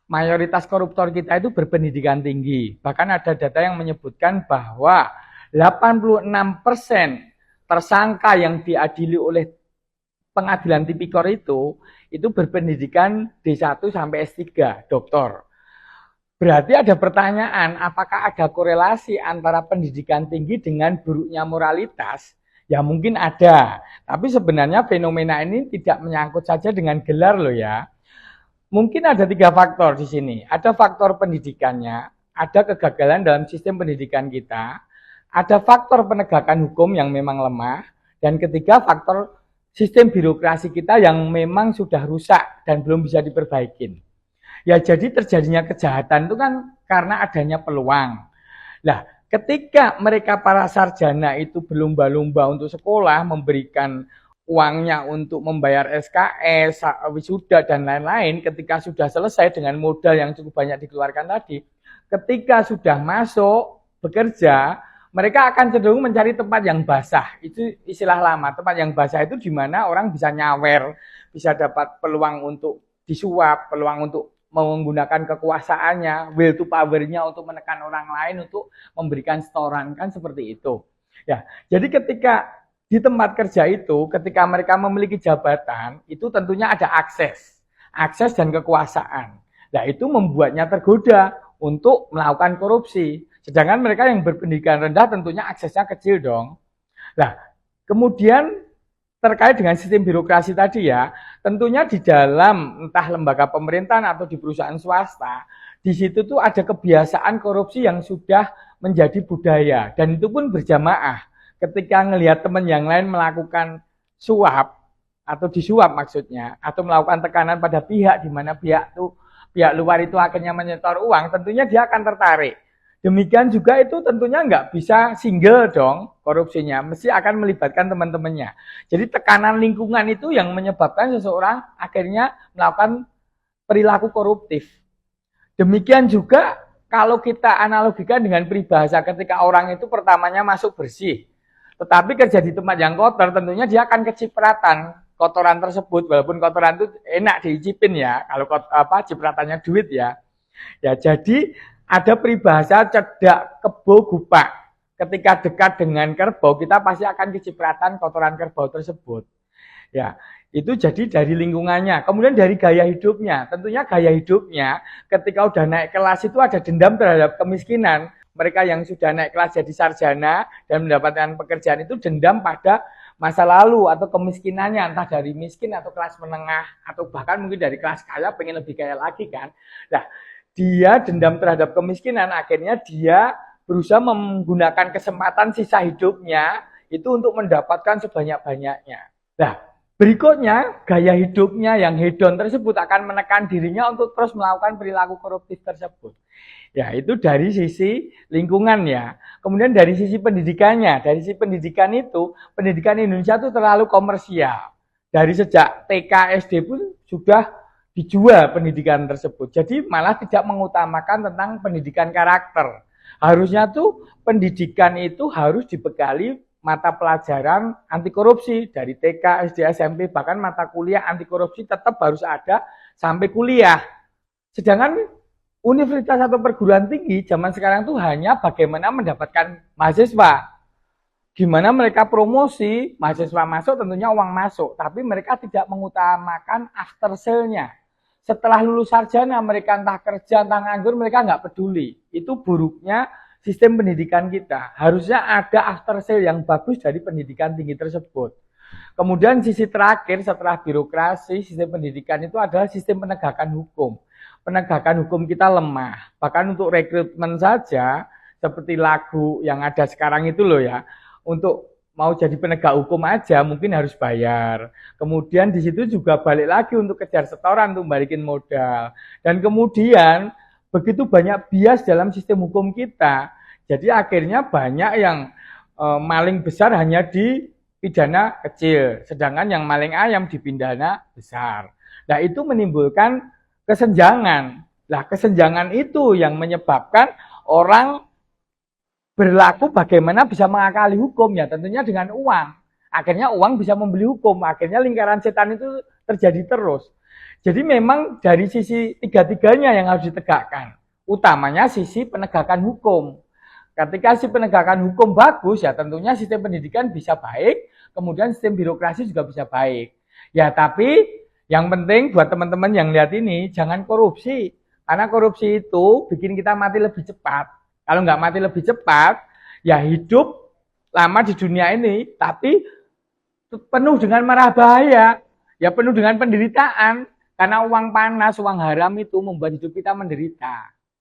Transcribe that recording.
mayoritas koruptor kita itu berpendidikan tinggi. Bahkan ada data yang menyebutkan bahwa 86% tersangka yang diadili oleh pengadilan tipikor itu berpendidikan D1 sampai S3, doktor. Berarti ada pertanyaan, apakah ada korelasi antara pendidikan tinggi dengan buruknya moralitas? Ya mungkin ada, tapi sebenarnya fenomena ini tidak menyangkut saja dengan gelar loh ya. Mungkin ada 3 faktor di sini. Ada faktor pendidikannya, ada kegagalan dalam sistem pendidikan kita, ada faktor penegakan hukum yang memang lemah, dan ketiga faktor sistem birokrasi kita yang memang sudah rusak dan belum bisa diperbaikin. Ya jadi terjadinya kejahatan itu kan karena adanya peluang. Nah, ketika mereka para sarjana itu berlomba-lomba untuk sekolah, memberikan uangnya untuk membayar SKS, wisuda dan lain-lain, ketika sudah selesai dengan modal yang cukup banyak dikeluarkan tadi, ketika sudah masuk bekerja, mereka akan cenderung mencari tempat yang basah. Itu istilah lama. Tempat yang basah itu di mana orang bisa nyawer, bisa dapat peluang untuk disuap, peluang untuk menggunakan kekuasaannya, will to power-nya untuk menekan orang lain, untuk memberikan setoran, kan seperti itu. Ya, jadi ketika di tempat kerja itu, ketika mereka memiliki jabatan, itu tentunya ada akses dan kekuasaan. Nah, itu membuatnya tergoda untuk melakukan korupsi. Sedangkan mereka yang berpendidikan rendah tentunya aksesnya kecil dong. Nah, kemudian terkait dengan sistem birokrasi tadi ya, tentunya di dalam entah lembaga pemerintahan atau di perusahaan swasta, di situ tuh ada kebiasaan korupsi yang sudah menjadi budaya dan itu pun berjamaah. Ketika ngelihat teman yang lain melakukan suap atau disuap maksudnya, atau melakukan tekanan pada pihak di mana pihak luar itu akhirnya menyetor uang, tentunya dia akan tertarik. Demikian juga itu tentunya nggak bisa single dong korupsinya, mesti akan melibatkan teman-temannya. Jadi tekanan lingkungan itu yang menyebabkan seseorang akhirnya melakukan perilaku koruptif. Demikian juga kalau kita analogikan dengan peribahasa ketika orang itu pertamanya masuk bersih, tetapi kerja di tempat yang kotor, tentunya dia akan kecipratan kotoran tersebut, walaupun kotoran itu enak diicipin ya, kalau cipratannya duit ya. Ya jadi ada peribahasa cedak kebo gupak. Ketika dekat dengan kerbau, kita pasti akan kecipratan kotoran kerbau tersebut. Ya, itu jadi dari lingkungannya. Kemudian dari gaya hidupnya. Tentunya gaya hidupnya ketika udah naik kelas itu ada dendam terhadap kemiskinan. Mereka yang sudah naik kelas jadi sarjana dan mendapatkan pekerjaan itu dendam pada masa lalu atau kemiskinannya, entah dari miskin atau kelas menengah atau bahkan mungkin dari kelas kaya pengen lebih kaya lagi kan. Nah, dia dendam terhadap kemiskinan, akhirnya dia berusaha menggunakan kesempatan sisa hidupnya itu untuk mendapatkan sebanyak-banyaknya. Nah, berikutnya gaya hidupnya yang hedon tersebut akan menekan dirinya untuk terus melakukan perilaku koruptif tersebut. Ya, itu dari sisi lingkungan ya. Kemudian dari sisi pendidikannya, dari sisi pendidikan itu, pendidikan Indonesia itu terlalu komersial. Dari sejak TK, SD pun sudah dijual pendidikan tersebut. Jadi malah tidak mengutamakan tentang pendidikan karakter. Harusnya tuh pendidikan itu harus dibekali mata pelajaran anti korupsi dari TK, SD, SMP, bahkan mata kuliah anti korupsi tetap harus ada sampai kuliah. Sedangkan universitas atau perguruan tinggi zaman sekarang tuh hanya bagaimana mendapatkan mahasiswa. Gimana mereka promosi, mahasiswa masuk tentunya uang masuk, tapi mereka tidak mengutamakan after sale-nya. Setelah lulus sarjana, mereka entah kerja, entah nganggur, mereka nggak peduli. Itu buruknya sistem pendidikan kita. Harusnya ada after sale yang bagus dari pendidikan tinggi tersebut. Kemudian sisi terakhir setelah birokrasi, sistem pendidikan itu adalah sistem penegakan hukum. Penegakan hukum kita lemah. Bahkan untuk rekrutmen saja, seperti lagu yang ada sekarang itu loh ya, untuk mau jadi penegak hukum aja mungkin harus bayar. Kemudian di situ juga balik lagi untuk kejar setoran untuk balikin modal. Dan kemudian begitu banyak bias dalam sistem hukum kita. Jadi akhirnya banyak yang maling besar hanya di pidana kecil, sedangkan yang maling ayam di pidana besar. Nah, itu menimbulkan kesenjangan. Nah, kesenjangan itu yang menyebabkan orang berlaku bagaimana bisa mengakali hukum ya tentunya dengan uang. Akhirnya uang bisa membeli hukum. Akhirnya lingkaran setan itu terjadi terus. Jadi memang dari sisi tiga-tiganya yang harus ditegakkan. Utamanya sisi penegakan hukum. Ketika si penegakan hukum bagus, ya tentunya sistem pendidikan bisa baik, kemudian sistem birokrasi juga bisa baik. Ya tapi yang penting buat teman-teman yang lihat ini, jangan korupsi. Karena korupsi itu bikin kita mati lebih cepat. Kalau nggak mati lebih cepat, ya hidup lama di dunia ini, tapi penuh dengan marah bahaya, ya penuh dengan penderitaan. Karena uang panas, uang haram itu membuat hidup kita menderita.